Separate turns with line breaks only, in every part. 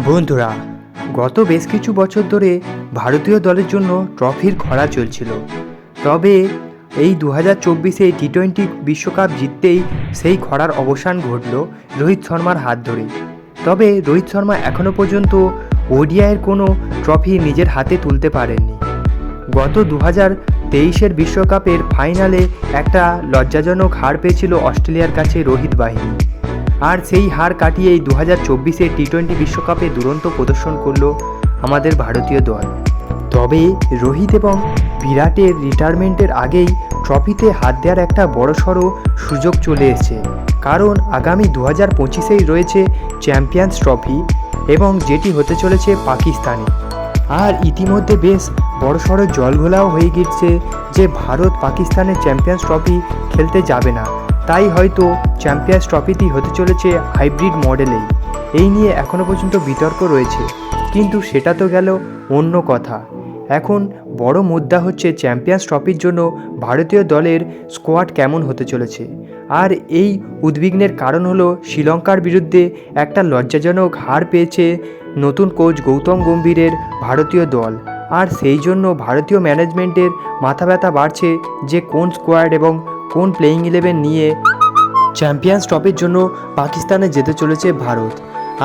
বন্ধুরা, গত বেশ কিছু বছর ধরে ভারতীয় দলের জন্য ট্রফির খরা চলছিল। তবে এই 2024-এ টি-20 বিশ্বকাপ জিততেই সেই খরার অবসান ঘটল রোহিত শর্মার হাত ধরে। তবে রোহিত শর্মা এখনও পর্যন্ত ওডিআইয়ের কোনো ট্রফি নিজের হাতে তুলতে পারেননি। গত 2023-এর বিশ্বকাপের ফাইনালে একটা লজ্জাজনক হার পেয়েছিল অস্ট্রেলিয়ার কাছে রোহিত বাহিনী। আর সেই হার কাটিয়েই 2024-এ টি-20 বিশ্বকাপে দুরন্ত প্রদর্শন করল আমাদের ভারতীয় দল। তবে রোহিত এবং বিরাটের রিটায়ারমেন্টের আগেই ট্রফিতে হাত দেওয়ার একটা বড়সড় সুযোগ চলে এসেছে, কারণ আগামী 2025-এই রয়েছে চ্যাম্পিয়ন্স ট্রফি এবং যেটি হতে চলেছে পাকিস্তানে। আর ইতিমধ্যে বেশ বড়সড় জলঘোলাও হয়ে গিয়েছে যে ভারত পাকিস্তানের চ্যাম্পিয়ন্স ট্রফি খেলতে যাবে না। তাই হয়তো চ্যাম্পিয়ন্স ট্রফিটি হতে চলেছে হাইব্রিড মডেলেই। এই নিয়ে এখনও পর্যন্ত বিতর্ক রয়েছে, কিন্তু সেটা তো গেল অন্য কথা। এখন বড় মুদ্রা হচ্ছে চ্যাম্পিয়ন্স ট্রফির জন্য ভারতীয় দলের স্কোয়াড কেমন হতে চলেছে। আর এই উদ্বিগ্নের কারণ হলো শ্রীলঙ্কার বিরুদ্ধে একটা লজ্জাজনক হার পেয়েছে নতুন কোচ গৌতম গম্ভীরের ভারতীয় দল। আর সেই জন্য ভারতীয় ম্যানেজমেন্টের মাথা ব্যথা বাড়ছে যে কোন স্কোয়াড এবং কোন প্লেয়িং 11 নিয়ে চ্যাম্পিয়ন্স ট্রফির জন্য পাকিস্তানে যেতে চলেছে ভারত।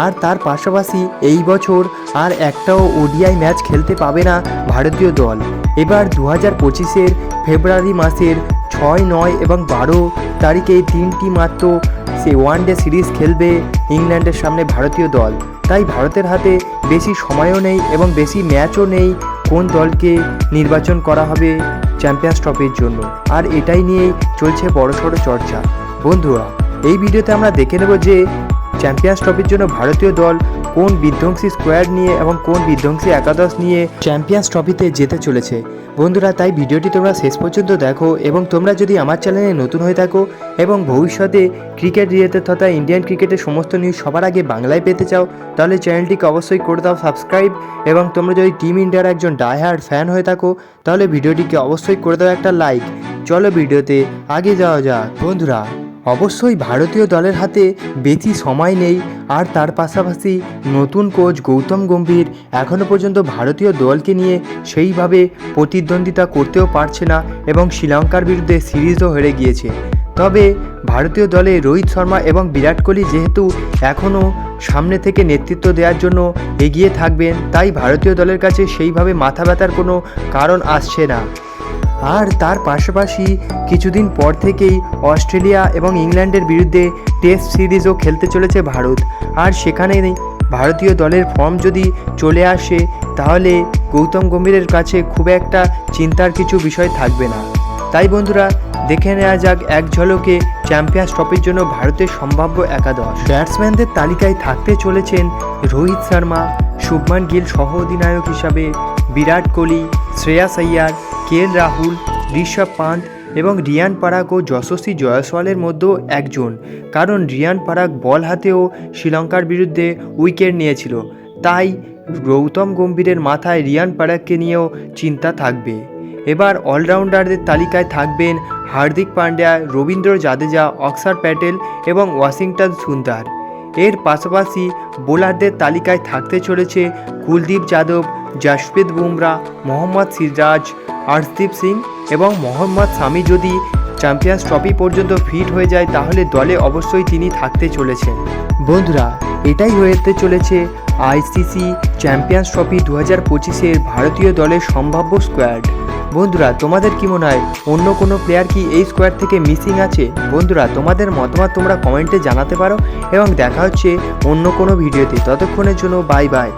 আর তার পাশাপাশি এই বছর আর একটাও ওডিআই ম্যাচ খেলতে পাবে না ভারতীয় দল। এবার 2025-এর ফেব্রুয়ারি মাসের 6, 9 এবং 12 তারিখে 3টি মাত্র ওয়ানডে সিরিজ খেলবে ইংল্যান্ডের সামনে ভারতীয় দল। তাই ভারতের হাতে বেশি সময়ও নেই এবং বেশি ম্যাচও নেই কোন দলকে নির্বাচন করা হবে চ্যাম্পিয়ন্স ট্রফির জন্য। আর এটাই নিয়েই চলছে বড়সড় চর্চা। বন্ধুরা, এই ভিডিওতে আমরা দেখে নেব যে চ্যাম্পিয়ন্স ট্রফির জন্য ভারতীয় দল কোন বিধ্বংসী স্কোয়াড নিয়ে এবং কোন বিধ্বংসী একাদশ নিয়ে চ্যাম্পিয়ন্স ট্রফিতে যেতে চলেছে। বন্ধুরা, তাই ভিডিওটি তোমরা শেষ পর্যন্ত দেখো এবং তোমরা যদি আমার চ্যানেলে নতুন হয়ে থাকো এবং ভবিষ্যতে ক্রিকেট রিলেটেড তথা ইন্ডিয়ান ক্রিকেটের সমস্ত নিউজ সবার আগে বাংলায় পেতে চাও, তাহলে চ্যানেলটিকে অবশ্যই করে দাও সাবস্ক্রাইব। এবং তোমরা যদি টিম ইন্ডিয়ার একজন ডাইহার্ড ফ্যান হয়ে থাকো, তাহলে ভিডিওটিকে অবশ্যই করে দাও একটা লাইক। চলো ভিডিওতে আগে যাওয়া যাক। বন্ধুরা, অবশ্যই ভারতীয় দলের হাতে বেশি সময় নেই। আর তার পাশাপাশি নতুন কোচ গৌতম গম্ভীর এখনও পর্যন্ত ভারতীয় দলকে নিয়ে সেইভাবে প্রতিদ্বন্দ্বিতা করতেও পারছে না এবং শ্রীলঙ্কার বিরুদ্ধে সিরিজও হেরে গিয়েছে। তবে ভারতীয় দলে রোহিত শর্মা এবং বিরাট কোহলি যেহেতু এখনও সামনে থেকে নেতৃত্ব দেওয়ার জন্য এগিয়ে থাকবেন, তাই ভারতীয় দলের কাছে সেইভাবে মাথা ব্যথার কোনো কারণ আসছে না। আর তার পাশাপাশি কিছুদিন পর থেকেই অস্ট্রেলিয়া এবং ইংল্যান্ডের বিরুদ্ধে টেস্ট সিরিজও খেলতে চলেছে ভারত। আর সেখানে ভারতীয় দলের ফর্ম যদি চলে আসে, তাহলে গৌতম গম্ভীরের কাছে খুব একটা চিন্তার কিছু বিষয় থাকবে না। তাই বন্ধুরা, দেখে নেওয়া যাক এক ঝলকে চ্যাম্পিয়ন্স ট্রফির জন্য ভারতের সম্ভাব্য একাদশ। ব্যাটসম্যানদের তালিকায় থাকতে চলেছেন রোহিত শর্মা, শুভমান গিল সহ অধিনায়ক হিসাবে, বিরাট কোহলি, শ্রেয়াস আইয়ার, কেএল রাহুল, ঋষভ পান্ট এবং রিয়ান পরাগ ও যশস্বী জয়সওয়ালের মধ্যেও একজন, কারণ রিয়ান পরাগ বল হাতেও শ্রীলঙ্কার বিরুদ্ধে উইকেট নিয়েছিল। তাই গৌতম গম্ভীরের মাথায় রিয়ান পরাগকে নিয়েও চিন্তা থাকবে। এবার অলরাউন্ডারদের তালিকায় থাকবেন হার্দিক পান্ডিয়া, রবীন্দ্র জাদেজা, অক্ষর প্যাটেল এবং ওয়াশিংটন সুন্দর। এর পাশাপাশি বোলারদের তালিকায় থাকতে চলেছে কুলদীপ যাদব, জশপ্রীত বুমরা, মোহাম্মদ সিরাজ, হর্ষদীপ সিং এবং মোহাম্মদ শামি যদি চ্যাম্পিয়ন্স ট্রফি পর্যন্ত ফিট হয়ে যায়, তাহলে দলে অবশ্যই তিনি থাকতে চলেছেন। বন্ধুরা, এটাই হতে চলেছে আইসিসি চ্যাম্পিয়ন্স ট্রফি 2025-এর ভারতীয় দলের সম্ভাব্য স্কোয়াড। বন্ধুরা, তোমাদের কি মনে হয় অন্য কোনো প্লেয়ার কি এই স্কোয়াড থেকে মিসিং আছে? বন্ধুরা, তোমাদের মতামত তোমরা কমেন্টে জানাতে পারো এবং দেখা হচ্ছে অন্য কোনো ভিডিওতে। ততক্ষণের জন্য বাই বাই।